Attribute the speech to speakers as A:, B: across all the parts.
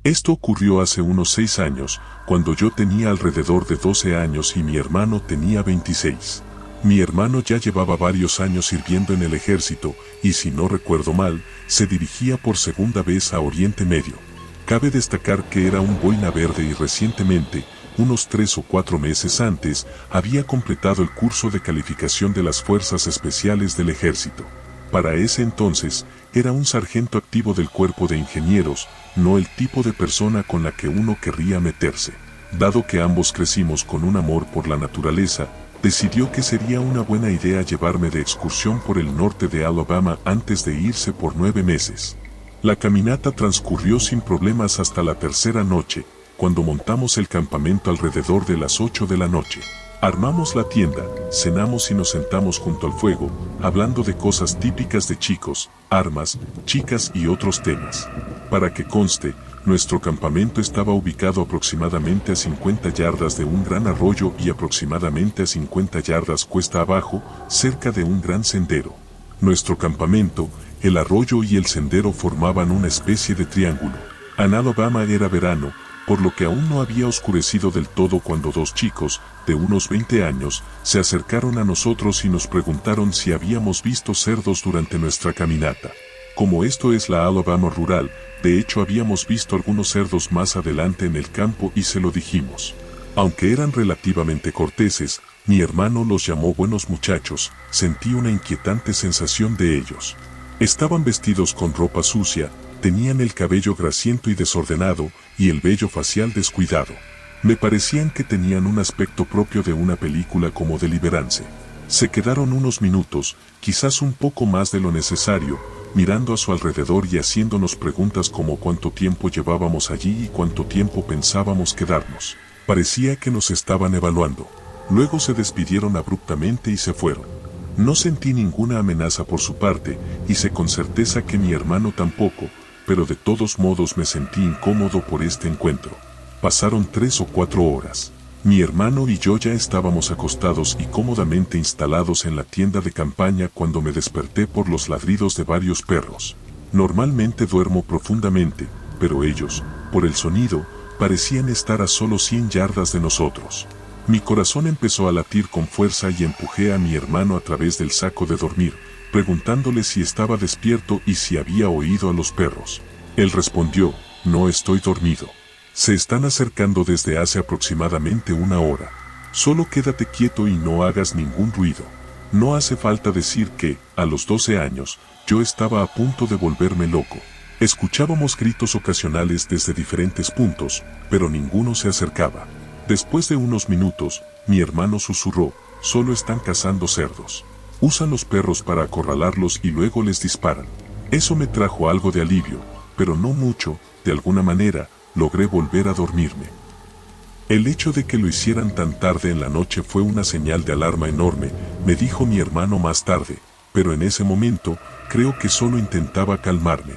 A: Esto ocurrió hace unos 6 años, cuando yo tenía alrededor de 12 años y mi hermano tenía 26. Mi hermano ya llevaba varios años sirviendo en el ejército, y si no recuerdo mal, se dirigía por segunda vez a Oriente Medio. Cabe destacar que era un boina verde y recientemente, unos 3 o 4 meses antes, había completado el curso de calificación de las Fuerzas Especiales del Ejército. Para ese entonces, era un sargento activo del cuerpo de ingenieros, no el tipo de persona con la que uno querría meterse. Dado que ambos crecimos con un amor por la naturaleza, decidió que sería una buena idea llevarme de excursión por el norte de Alabama antes de irse por 9 meses. La caminata transcurrió sin problemas hasta la tercera noche, cuando montamos el campamento alrededor de las 8 de la noche. Armamos la tienda, cenamos y nos sentamos junto al fuego, hablando de cosas típicas de chicos, armas, chicas y otros temas. Para que conste, nuestro campamento estaba ubicado aproximadamente a 50 yardas de un gran arroyo y aproximadamente a 50 yardas cuesta abajo, cerca de un gran sendero. Nuestro campamento, el arroyo y el sendero formaban una especie de triángulo. En Alabama era verano, por lo que aún no había oscurecido del todo cuando dos chicos, de unos 20 años, se acercaron a nosotros y nos preguntaron si habíamos visto cerdos durante nuestra caminata. Como esto es la Alabama rural, de hecho habíamos visto algunos cerdos más adelante en el campo y se lo dijimos. Aunque eran relativamente corteses, mi hermano los llamó buenos muchachos, sentí una inquietante sensación de ellos. Estaban vestidos con ropa sucia, tenían el cabello grasiento y desordenado, y el vello facial descuidado. Me parecían que tenían un aspecto propio de una película como Deliverance. Se quedaron unos minutos, quizás un poco más de lo necesario, mirando a su alrededor y haciéndonos preguntas como cuánto tiempo llevábamos allí y cuánto tiempo pensábamos quedarnos. Parecía que nos estaban evaluando. Luego se despidieron abruptamente y se fueron. No sentí ninguna amenaza por su parte, y sé con certeza que mi hermano tampoco, pero de todos modos me sentí incómodo por este encuentro. Pasaron 3 o 4 horas. Mi hermano y yo ya estábamos acostados y cómodamente instalados en la tienda de campaña cuando me desperté por los ladridos de varios perros. Normalmente duermo profundamente, pero ellos, por el sonido, parecían estar a solo 100 yardas de nosotros. Mi corazón empezó a latir con fuerza y empujé a mi hermano a través del saco de dormir, preguntándole si estaba despierto y si había oído a los perros. Él respondió, no estoy dormido. Se están acercando desde hace aproximadamente 1 hora. Solo quédate quieto y no hagas ningún ruido. No hace falta decir que, a los 12 años, yo estaba a punto de volverme loco. Escuchábamos gritos ocasionales desde diferentes puntos, pero ninguno se acercaba. Después de unos minutos, mi hermano susurró, solo están cazando cerdos. Usan los perros para acorralarlos y luego les disparan. Eso me trajo algo de alivio, pero no mucho, de alguna manera, logré volver a dormirme. El hecho de que lo hicieran tan tarde en la noche fue una señal de alarma enorme, me dijo mi hermano más tarde, pero en ese momento, creo que solo intentaba calmarme.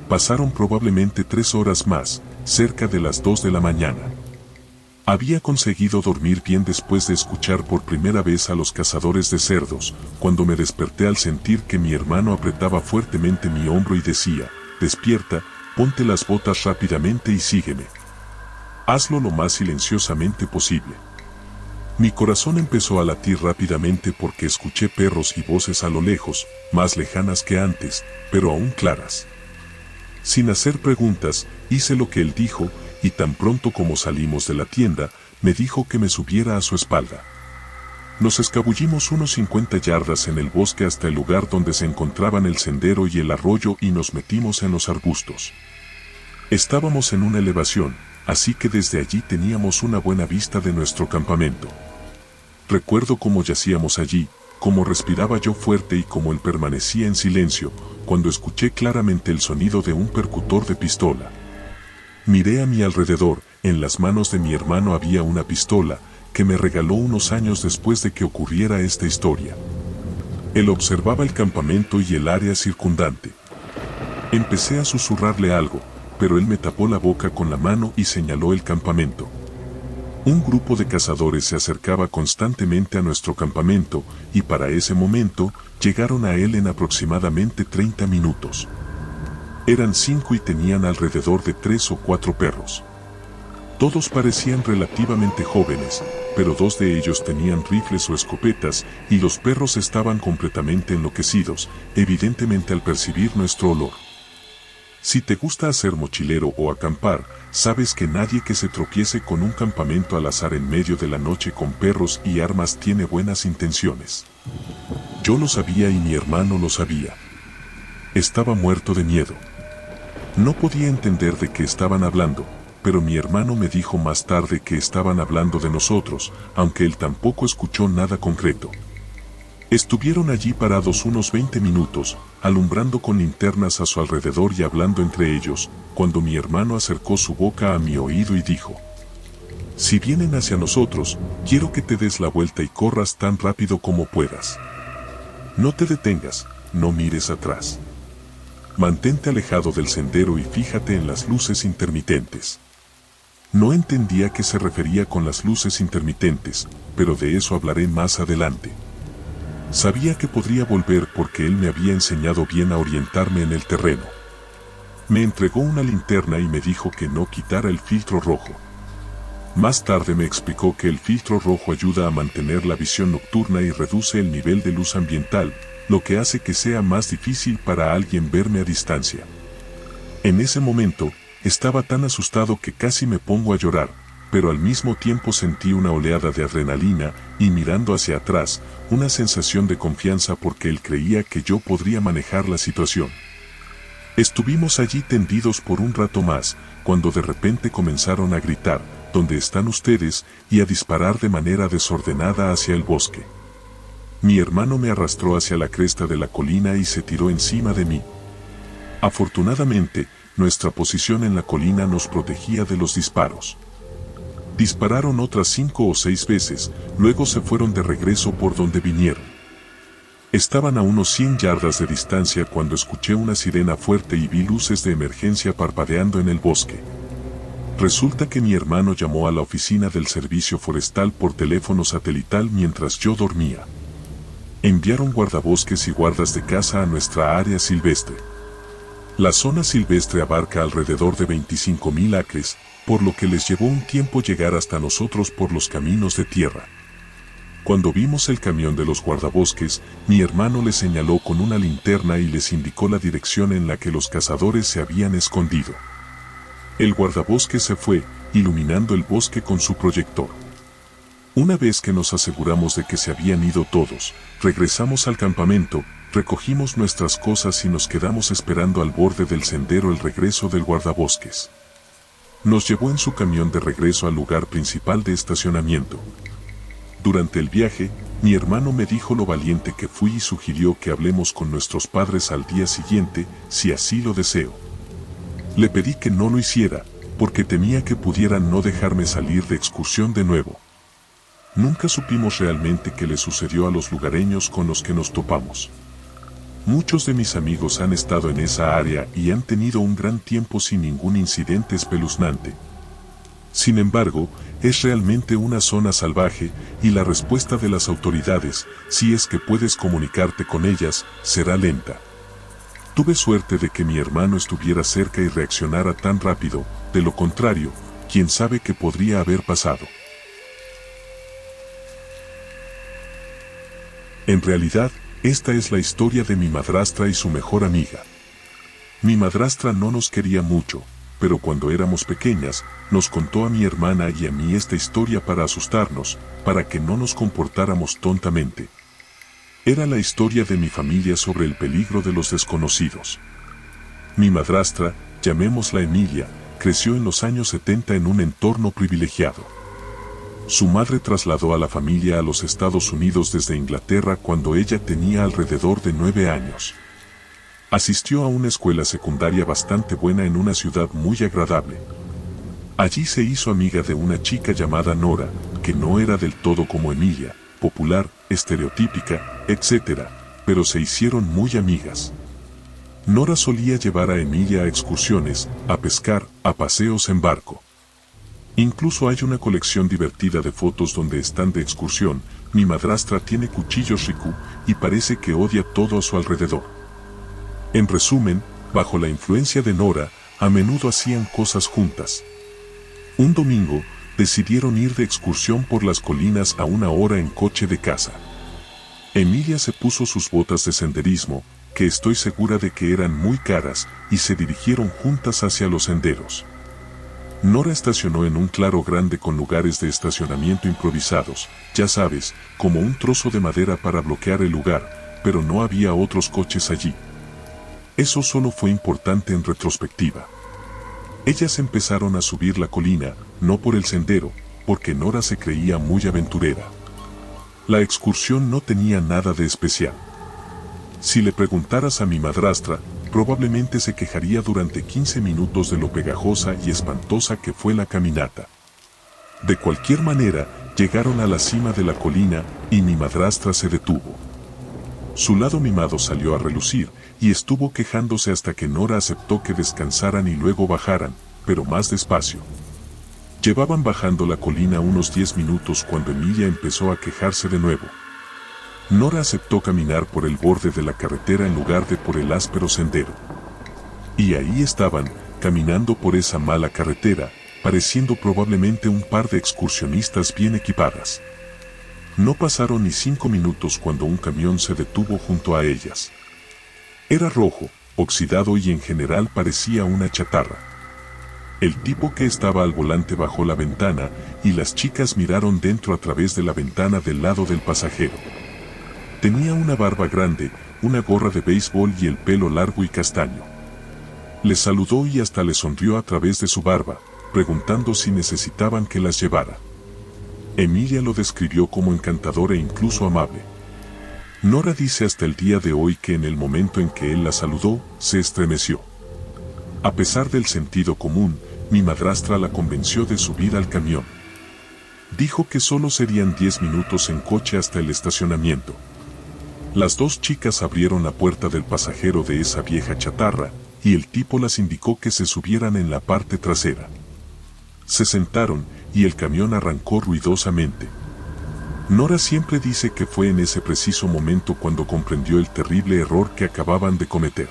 A: Pasaron probablemente 3 horas más, cerca de las 2 de la mañana. Había conseguido dormir bien después de escuchar por primera vez a los cazadores de cerdos, cuando me desperté al sentir que mi hermano apretaba fuertemente mi hombro y decía, despierta, ponte las botas rápidamente y sígueme. Hazlo lo más silenciosamente posible. Mi corazón empezó a latir rápidamente porque escuché perros y voces a lo lejos, más lejanas que antes, pero aún claras. Sin hacer preguntas, hice lo que él dijo, y tan pronto como salimos de la tienda, me dijo que me subiera a su espalda. Nos escabullimos unos 50 yardas en el bosque hasta el lugar donde se encontraban el sendero y el arroyo y nos metimos en los arbustos. Estábamos en una elevación, así que desde allí teníamos una buena vista de nuestro campamento. Recuerdo cómo yacíamos allí, cómo respiraba yo fuerte y cómo él permanecía en silencio, cuando escuché claramente el sonido de un percutor de pistola. Miré a mi alrededor, en las manos de mi hermano había una pistola, que me regaló unos años después de que ocurriera esta historia. Él observaba el campamento y el área circundante. Empecé a susurrarle algo, pero él me tapó la boca con la mano y señaló el campamento. Un grupo de cazadores se acercaba constantemente a nuestro campamento, y para ese momento, llegaron a él en aproximadamente 30 minutos. Eran 5 y tenían alrededor de 3 o 4 perros. Todos parecían relativamente jóvenes, pero 2 de ellos tenían rifles o escopetas y los perros estaban completamente enloquecidos, evidentemente al percibir nuestro olor. Si te gusta hacer mochilero o acampar, sabes que nadie que se tropiece con un campamento al azar en medio de la noche con perros y armas tiene buenas intenciones. Yo lo sabía y mi hermano lo sabía. Estaba muerto de miedo. No podía entender de qué estaban hablando, pero mi hermano me dijo más tarde que estaban hablando de nosotros, aunque él tampoco escuchó nada concreto. Estuvieron allí parados unos 20 minutos, alumbrando con linternas a su alrededor y hablando entre ellos, cuando mi hermano acercó su boca a mi oído y dijo: «Si vienen hacia nosotros, quiero que te des la vuelta y corras tan rápido como puedas. No te detengas, no mires atrás. Mantente alejado del sendero y fíjate en las luces intermitentes». No entendía a qué se refería con las luces intermitentes, pero de eso hablaré más adelante. Sabía que podría volver porque él me había enseñado bien a orientarme en el terreno. Me entregó una linterna y me dijo que no quitara el filtro rojo. Más tarde me explicó que el filtro rojo ayuda a mantener la visión nocturna y reduce el nivel de luz ambiental, lo que hace que sea más difícil para alguien verme a distancia. En ese momento, estaba tan asustado que casi me pongo a llorar, pero al mismo tiempo sentí una oleada de adrenalina y mirando hacia atrás, una sensación de confianza porque él creía que yo podría manejar la situación. Estuvimos allí tendidos por un rato más, cuando de repente comenzaron a gritar: «¿Dónde están ustedes?», y a disparar de manera desordenada hacia el bosque. Mi hermano me arrastró hacia la cresta de la colina y se tiró encima de mí. Afortunadamente, nuestra posición en la colina nos protegía de los disparos. Dispararon otras 5 o 6 veces, luego se fueron de regreso por donde vinieron. Estaban a unos 100 yardas de distancia cuando escuché una sirena fuerte y vi luces de emergencia parpadeando en el bosque. Resulta que mi hermano llamó a la oficina del servicio forestal por teléfono satelital mientras yo dormía. Enviaron guardabosques y guardas de caza a nuestra área silvestre. La zona silvestre abarca alrededor de 25.000 acres, por lo que les llevó un tiempo llegar hasta nosotros por los caminos de tierra. Cuando vimos el camión de los guardabosques, mi hermano les señaló con una linterna y les indicó la dirección en la que los cazadores se habían escondido. El guardabosques se fue, iluminando el bosque con su proyector. Una vez que nos aseguramos de que se habían ido todos, regresamos al campamento, recogimos nuestras cosas y nos quedamos esperando al borde del sendero el regreso del guardabosques. Nos llevó en su camión de regreso al lugar principal de estacionamiento. Durante el viaje, mi hermano me dijo lo valiente que fui y sugirió que hablemos con nuestros padres al día siguiente, si así lo deseo. Le pedí que no lo hiciera, porque temía que pudieran no dejarme salir de excursión de nuevo. Nunca supimos realmente qué le sucedió a los lugareños con los que nos topamos. Muchos de mis amigos han estado en esa área y han tenido un gran tiempo sin ningún incidente espeluznante. Sin embargo, es realmente una zona salvaje y la respuesta de las autoridades, si es que puedes comunicarte con ellas, será lenta. Tuve suerte de que mi hermano estuviera cerca y reaccionara tan rápido, de lo contrario, quién sabe qué podría haber pasado. En realidad, esta es la historia de mi madrastra y su mejor amiga. Mi madrastra no nos quería mucho, pero cuando éramos pequeñas, nos contó a mi hermana y a mí esta historia para asustarnos, para que no nos comportáramos tontamente. Era la historia de mi familia sobre el peligro de los desconocidos. Mi madrastra, llamémosla Emilia, creció en los años 70 en un entorno privilegiado. Su madre trasladó a la familia a los Estados Unidos desde Inglaterra cuando ella tenía alrededor de 9 años. Asistió a una escuela secundaria bastante buena en una ciudad muy agradable. Allí se hizo amiga de una chica llamada Nora, que no era del todo como Emilia, popular, estereotípica, etc., pero se hicieron muy amigas. Nora solía llevar a Emilia a excursiones, a pescar, a paseos en barco. Incluso hay una colección divertida de fotos donde están de excursión. Mi madrastra tiene cuchillos Riku y parece que odia todo a su alrededor. En resumen, bajo la influencia de Nora, a menudo hacían cosas juntas. Un domingo, decidieron ir de excursión por las colinas a 1 hora en coche de casa. Emilia se puso sus botas de senderismo, que estoy segura de que eran muy caras, y se dirigieron juntas hacia los senderos. Nora estacionó en un claro grande con lugares de estacionamiento improvisados, ya sabes, como un trozo de madera para bloquear el lugar, pero no había otros coches allí. Eso solo fue importante en retrospectiva. Ellas empezaron a subir la colina, no por el sendero, porque Nora se creía muy aventurera. La excursión no tenía nada de especial. Si le preguntaras a mi madrastra, probablemente se quejaría durante 15 minutos de lo pegajosa y espantosa que fue la caminata. De cualquier manera, llegaron a la cima de la colina y mi madrastra se detuvo. Su lado mimado salió a relucir y estuvo quejándose hasta que Nora aceptó que descansaran y luego bajaran, pero más despacio. Llevaban bajando la colina unos 10 minutos cuando Emilia empezó a quejarse de nuevo. Nora aceptó caminar por el borde de la carretera en lugar de por el áspero sendero. Y ahí estaban, caminando por esa mala carretera, pareciendo probablemente un par de excursionistas bien equipadas. No pasaron ni 5 minutos cuando un camión se detuvo junto a ellas. Era rojo, oxidado y en general parecía una chatarra. El tipo que estaba al volante bajó la ventana y las chicas miraron dentro a través de la ventana del lado del pasajero. Tenía una barba grande, una gorra de béisbol y el pelo largo y castaño. Les saludó y hasta les sonrió a través de su barba, preguntando si necesitaban que las llevara. Emilia lo describió como encantador e incluso amable. Nora dice hasta el día de hoy que en el momento en que él la saludó, se estremeció. A pesar del sentido común, mi madrastra la convenció de subir al camión. Dijo que solo serían 10 minutos en coche hasta el estacionamiento. Las dos chicas abrieron la puerta del pasajero de esa vieja chatarra, y el tipo las indicó que se subieran en la parte trasera. Se sentaron, y el camión arrancó ruidosamente. Nora siempre dice que fue en ese preciso momento cuando comprendió el terrible error que acababan de cometer.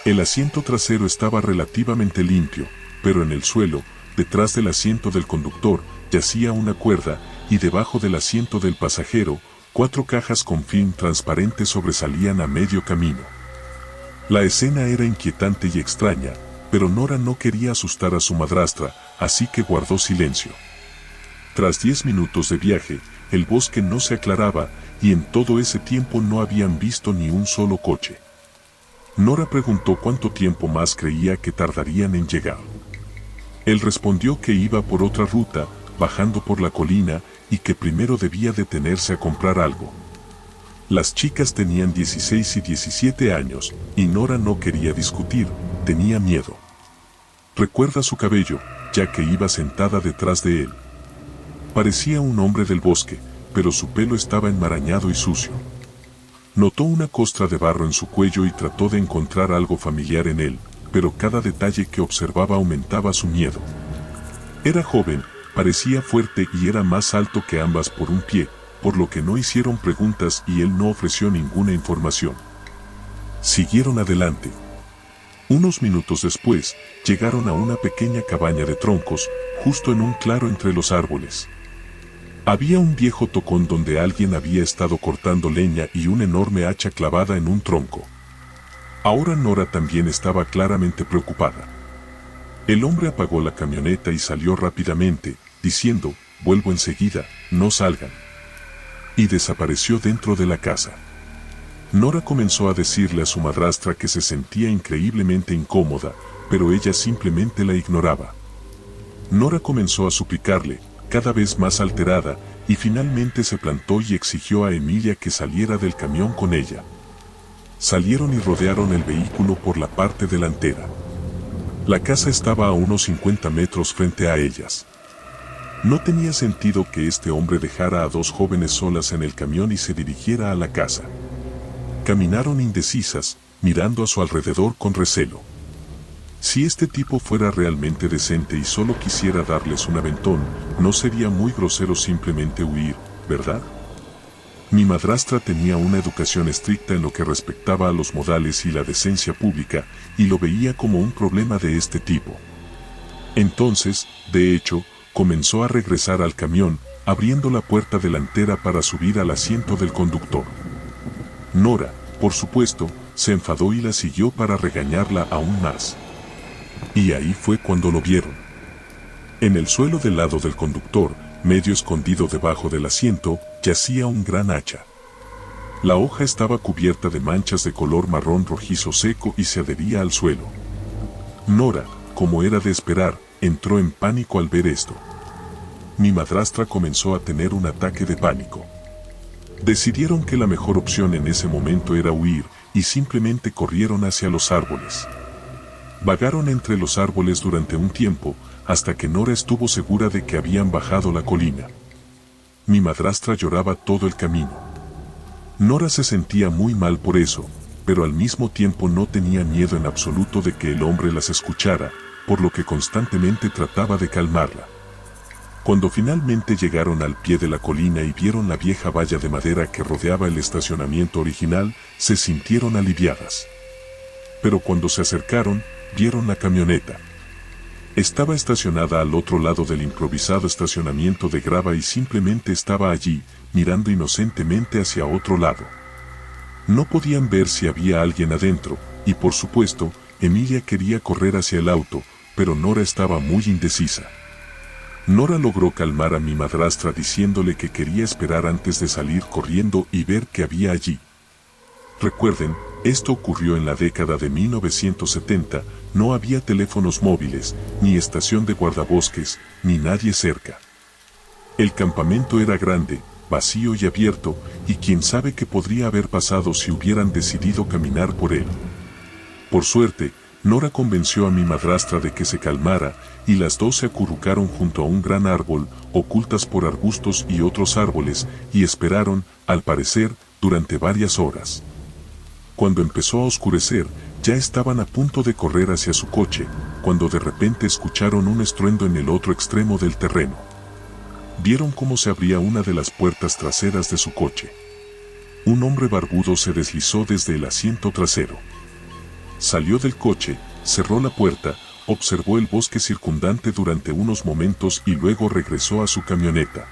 A: El asiento trasero estaba relativamente limpio, pero en el suelo, detrás del asiento del conductor, yacía una cuerda, y debajo del asiento del pasajero, 4 cajas con film transparente sobresalían a medio camino. La escena era inquietante y extraña, pero Nora no quería asustar a su madrastra, así que guardó silencio. Tras 10 minutos de viaje, el bosque no se aclaraba, y en todo ese tiempo no habían visto ni un solo coche. Nora preguntó cuánto tiempo más creía que tardarían en llegar. Él respondió que iba por otra ruta, bajando por la colina, y que primero debía detenerse a comprar algo. Las chicas tenían 16 y 17 años, y Nora no quería discutir, tenía miedo. Recuerda su cabello, ya que iba sentada detrás de él. Parecía un hombre del bosque, pero su pelo estaba enmarañado y sucio. Notó una costra de barro en su cuello y trató de encontrar algo familiar en él, pero cada detalle que observaba aumentaba su miedo. Era joven, parecía fuerte y era más alto que ambas por un pie, por lo que no hicieron preguntas y él no ofreció ninguna información. Siguieron adelante. Unos minutos después, llegaron a una pequeña cabaña de troncos, justo en un claro entre los árboles. Había un viejo tocón donde alguien había estado cortando leña y una enorme hacha clavada en un tronco. Ahora Nora también estaba claramente preocupada. El hombre apagó la camioneta y salió rápidamente, diciendo, «Vuelvo enseguida, no salgan». Y desapareció dentro de la casa. Nora comenzó a decirle a su madrastra que se sentía increíblemente incómoda, pero ella simplemente la ignoraba. Nora comenzó a suplicarle, cada vez más alterada, y finalmente se plantó y exigió a Emilia que saliera del camión con ella. Salieron y rodearon el vehículo por la parte delantera. La casa estaba a unos 50 metros frente a ellas. No tenía sentido que este hombre dejara a dos jóvenes solas en el camión y se dirigiera a la casa. Caminaron indecisas, mirando a su alrededor con recelo. Si este tipo fuera realmente decente y solo quisiera darles un aventón, no sería muy grosero simplemente huir, ¿verdad? Mi madrastra tenía una educación estricta en lo que respectaba a los modales y la decencia pública, y lo veía como un problema de este tipo. Entonces, de hecho, comenzó a regresar al camión, abriendo la puerta delantera para subir al asiento del conductor. Nora, por supuesto, se enfadó y la siguió para regañarla aún más. Y ahí fue cuando lo vieron. En el suelo del lado del conductor, medio escondido debajo del asiento, yacía un gran hacha. La hoja estaba cubierta de manchas de color marrón rojizo seco y se adhería al suelo. Nora, como era de esperar, entró en pánico al ver esto. Mi madrastra comenzó a tener un ataque de pánico. Decidieron que la mejor opción en ese momento era huir, y simplemente corrieron hacia los árboles. Vagaron entre los árboles durante un tiempo, hasta que Nora estuvo segura de que habían bajado la colina. Mi madrastra lloraba todo el camino. Nora se sentía muy mal por eso, pero al mismo tiempo no tenía miedo en absoluto de que el hombre las escuchara, por lo que constantemente trataba de calmarla. Cuando finalmente llegaron al pie de la colina y vieron la vieja valla de madera que rodeaba el estacionamiento original, se sintieron aliviadas. Pero cuando se acercaron, vieron la camioneta. Estaba estacionada al otro lado del improvisado estacionamiento de grava y simplemente estaba allí, mirando inocentemente hacia otro lado. No podían ver si había alguien adentro, y por supuesto, Emilia quería correr hacia el auto, pero Nora estaba muy indecisa. Nora logró calmar a mi madrastra diciéndole que quería esperar antes de salir corriendo y ver qué había allí. Recuerden, esto ocurrió en la década de 1970, no había teléfonos móviles, ni estación de guardabosques, ni nadie cerca. El campamento era grande, vacío y abierto, y quién sabe qué podría haber pasado si hubieran decidido caminar por él. Por suerte, Nora convenció a mi madrastra de que se calmara, y las dos se acurrucaron junto a un gran árbol, ocultas por arbustos y otros árboles, y esperaron, al parecer, durante varias horas. Cuando empezó a oscurecer, ya estaban a punto de correr hacia su coche, cuando de repente escucharon un estruendo en el otro extremo del terreno. Vieron cómo se abría una de las puertas traseras de su coche. Un hombre barbudo se deslizó desde el asiento trasero. Salió del coche, cerró la puerta, observó el bosque circundante durante unos momentos y luego regresó a su camioneta.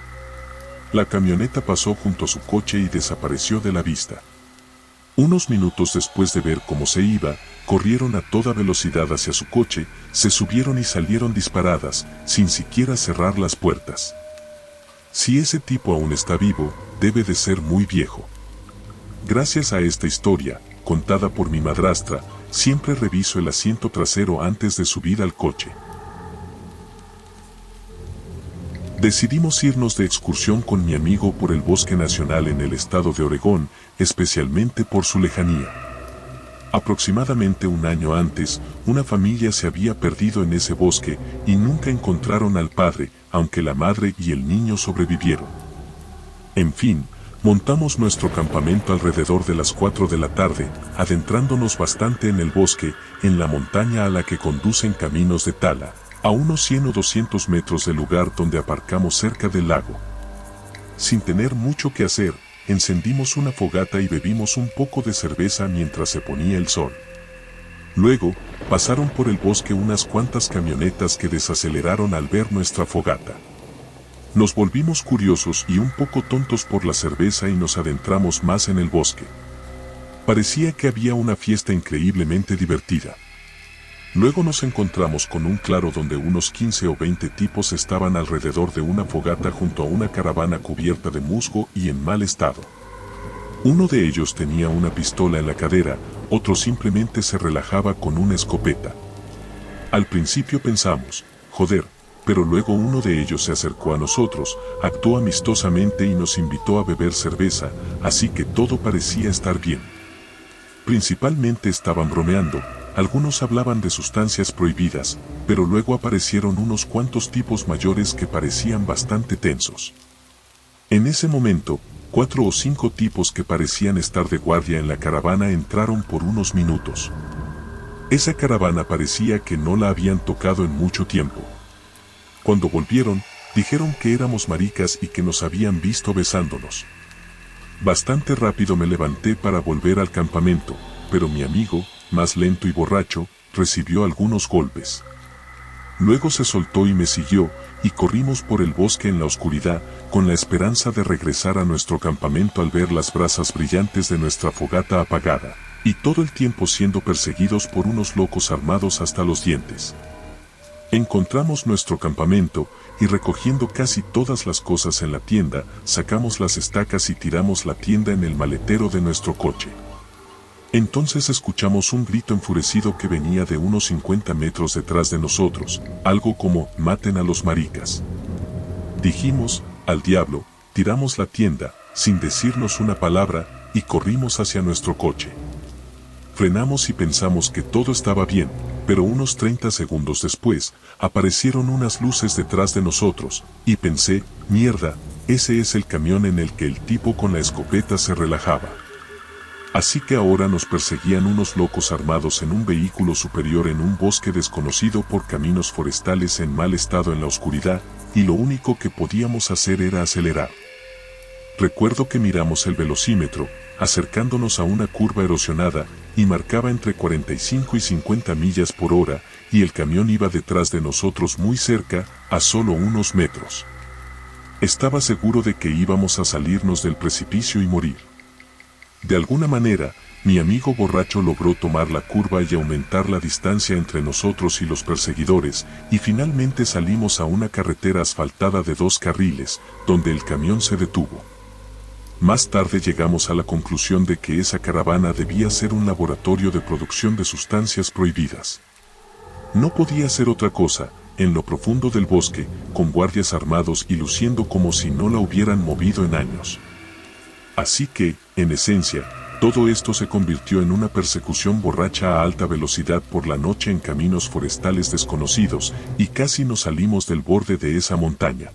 A: La camioneta pasó junto a su coche y desapareció de la vista. Unos minutos después de ver cómo se iba, corrieron a toda velocidad hacia su coche, se subieron y salieron disparadas, sin siquiera cerrar las puertas. Si ese tipo aún está vivo, debe de ser muy viejo. Gracias a esta historia, contada por mi madrastra, siempre reviso el asiento trasero antes de subir al coche. Decidimos irnos de excursión con mi amigo por el Bosque Nacional en el estado de Oregón, especialmente por su lejanía. Aproximadamente un año antes, una familia se había perdido en ese bosque y nunca encontraron al padre, aunque la madre y el niño sobrevivieron. En fin, montamos nuestro campamento alrededor de las 4 de la tarde, adentrándonos bastante en el bosque, en la montaña a la que conducen caminos de tala, a unos 100 o 200 metros del lugar donde aparcamos cerca del lago. Sin tener mucho que hacer, encendimos una fogata y bebimos un poco de cerveza mientras se ponía el sol. Luego, pasaron por el bosque unas cuantas camionetas que desaceleraron al ver nuestra fogata. Nos volvimos curiosos y un poco tontos por la cerveza y nos adentramos más en el bosque. Parecía que había una fiesta increíblemente divertida. Luego nos encontramos con un claro donde unos 15 o 20 tipos estaban alrededor de una fogata junto a una caravana cubierta de musgo y en mal estado. Uno de ellos tenía una pistola en la cadera, otro simplemente se relajaba con una escopeta. Al principio pensamos, joder, pero luego uno de ellos se acercó a nosotros, actuó amistosamente y nos invitó a beber cerveza, así que todo parecía estar bien. Principalmente estaban bromeando. Algunos hablaban de sustancias prohibidas, pero luego aparecieron unos cuantos tipos mayores que parecían bastante tensos. En ese momento, 4 o 5 tipos que parecían estar de guardia en la caravana entraron por unos minutos. Esa caravana parecía que no la habían tocado en mucho tiempo. Cuando volvieron, dijeron que éramos maricas y que nos habían visto besándonos. Bastante rápido me levanté para volver al campamento, pero mi amigo, más lento y borracho, recibió algunos golpes. Luego se soltó y me siguió, y corrimos por el bosque en la oscuridad, con la esperanza de regresar a nuestro campamento al ver las brasas brillantes de nuestra fogata apagada, y todo el tiempo siendo perseguidos por unos locos armados hasta los dientes. Encontramos nuestro campamento, y recogiendo casi todas las cosas en la tienda, sacamos las estacas y tiramos la tienda en el maletero de nuestro coche. Entonces escuchamos un grito enfurecido que venía de unos 50 metros detrás de nosotros, algo como, maten a los maricas. Dijimos, al diablo, tiramos la tienda, sin decirnos una palabra, y corrimos hacia nuestro coche. Frenamos y pensamos que todo estaba bien, pero unos 30 segundos después, aparecieron unas luces detrás de nosotros, y pensé, mierda, ese es el camión en el que el tipo con la escopeta se relajaba. Así que ahora nos perseguían unos locos armados en un vehículo superior en un bosque desconocido por caminos forestales en mal estado en la oscuridad, y lo único que podíamos hacer era acelerar. Recuerdo que miramos el velocímetro, acercándonos a una curva erosionada, y marcaba entre 45 y 50 millas por hora, y el camión iba detrás de nosotros muy cerca, a solo unos metros. Estaba seguro de que íbamos a salirnos del precipicio y morir. De alguna manera, mi amigo borracho logró tomar la curva y aumentar la distancia entre nosotros y los perseguidores, y finalmente salimos a una carretera asfaltada de 2 carriles, donde el camión se detuvo. Más tarde llegamos a la conclusión de que esa caravana debía ser un laboratorio de producción de sustancias prohibidas. No podía ser otra cosa, en lo profundo del bosque, con guardias armados y luciendo como si no la hubieran movido en años. Así que, en esencia, todo esto se convirtió en una persecución borracha a alta velocidad por la noche en caminos forestales desconocidos, y casi nos salimos del borde de esa montaña.